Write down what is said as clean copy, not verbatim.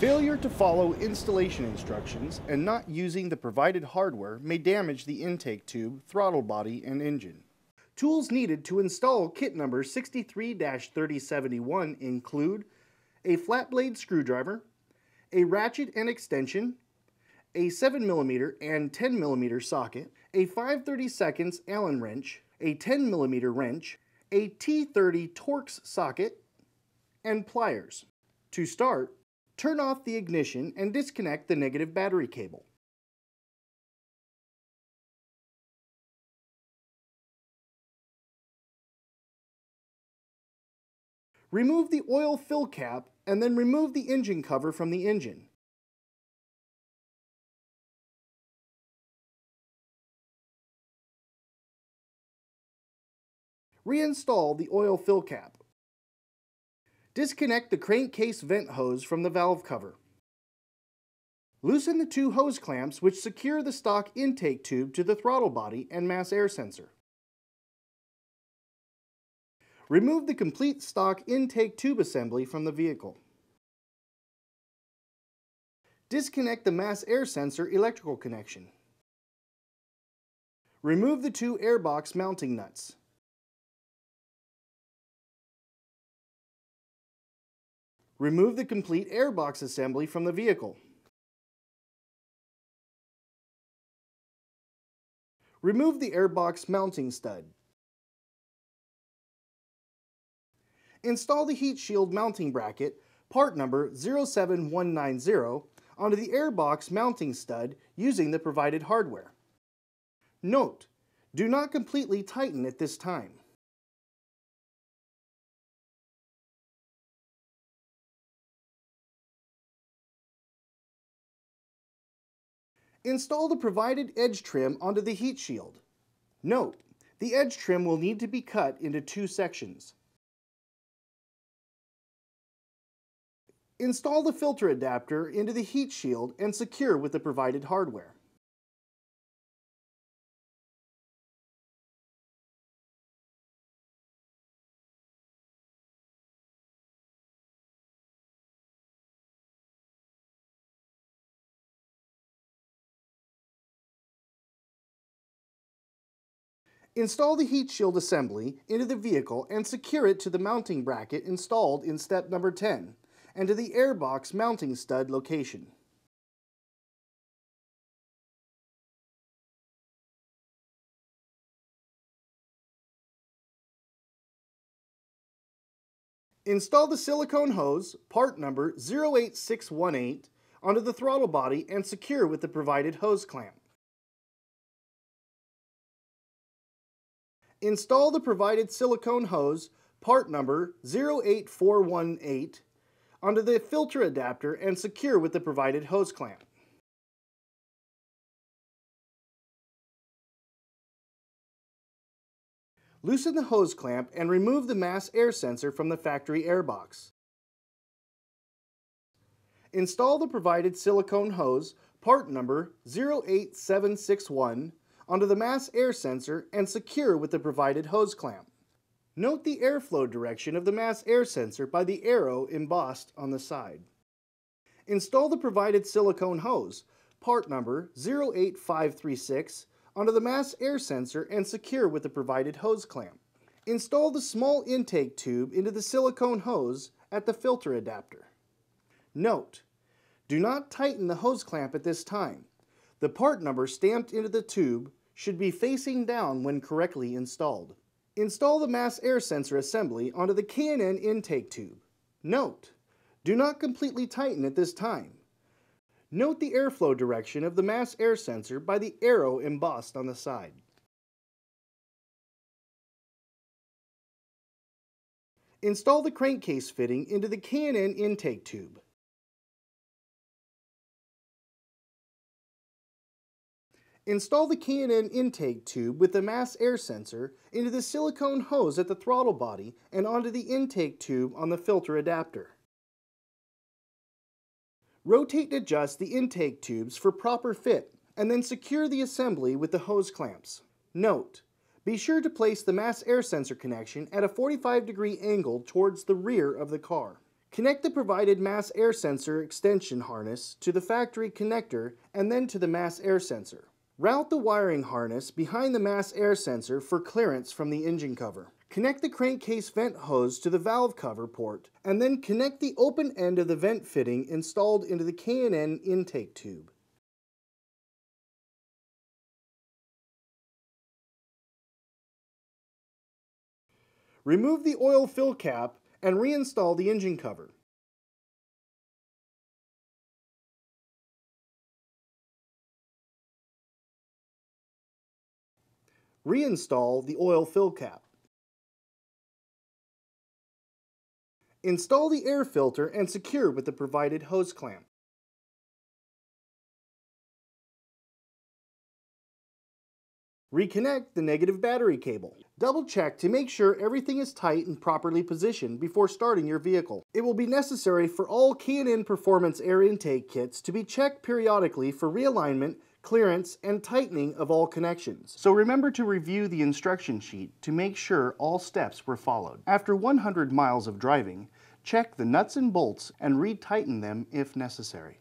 Failure to follow installation instructions and not using the provided hardware may damage the intake tube, throttle body, and engine. Tools needed to install kit number 63-3071 include a flat blade screwdriver, a ratchet and extension, a 7mm and 10mm socket, a 5/32 Allen wrench, a 10mm wrench, a T30 Torx socket, and pliers. To start, turn off the ignition and disconnect the negative battery cable. Remove the oil fill cap and then remove the engine cover from the engine. Reinstall the oil fill cap. Disconnect the crankcase vent hose from the valve cover. Loosen the two hose clamps which secure the stock intake tube to the throttle body and mass air sensor. Remove the complete stock intake tube assembly from the vehicle. Disconnect the mass air sensor electrical connection. Remove the two airbox mounting nuts. Remove the complete airbox assembly from the vehicle. Remove the airbox mounting stud. Install the heat shield mounting bracket, part number 07190, onto the airbox mounting stud using the provided hardware. Note: do not completely tighten at this time. Install the provided edge trim onto the heat shield. Note: the edge trim will need to be cut into two sections. Install the filter adapter into the heat shield and secure with the provided hardware. Install the heat shield assembly into the vehicle and secure it to the mounting bracket installed in step number 10 and to the airbox mounting stud location. Install the silicone hose, part number 08618, onto the throttle body and secure with the provided hose clamp. Install the provided silicone hose, part number 08418, onto the filter adapter and secure with the provided hose clamp. Loosen the hose clamp and remove the mass air sensor from the factory airbox. Install the provided silicone hose, part number 08761, onto the mass air sensor and secure with the provided hose clamp. Note the airflow direction of the mass air sensor by the arrow embossed on the side. Install the provided silicone hose, part number 08536, onto the mass air sensor and secure with the provided hose clamp. Install the small intake tube into the silicone hose at the filter adapter. Note: do not tighten the hose clamp at this time. The part number stamped into the tube should be facing down when correctly installed. Install the mass air sensor assembly onto the K&N intake tube. Note: do not completely tighten at this time. Note the airflow direction of the mass air sensor by the arrow embossed on the side. Install the crankcase fitting into the K&N intake tube. Install the K&N intake tube with the mass air sensor into the silicone hose at the throttle body and onto the intake tube on the filter adapter. Rotate and adjust the intake tubes for proper fit and then secure the assembly with the hose clamps. Note: be sure to place the mass air sensor connection at a 45-degree angle towards the rear of the car. Connect the provided mass air sensor extension harness to the factory connector and then to the mass air sensor. Route the wiring harness behind the mass air sensor for clearance from the engine cover. Connect the crankcase vent hose to the valve cover port and then connect the open end of the vent fitting installed into the K&N intake tube. Remove the oil fill cap and reinstall the engine cover. Reinstall the oil fill cap. Install the air filter and secure with the provided hose clamp. Reconnect the negative battery cable. Double check to make sure everything is tight and properly positioned before starting your vehicle. It will be necessary for all K&N Performance air intake kits to be checked periodically for realignment, clearance, and tightening of all connections. So remember to review the instruction sheet to make sure all steps were followed. After 100 miles of driving, check the nuts and bolts and retighten them if necessary.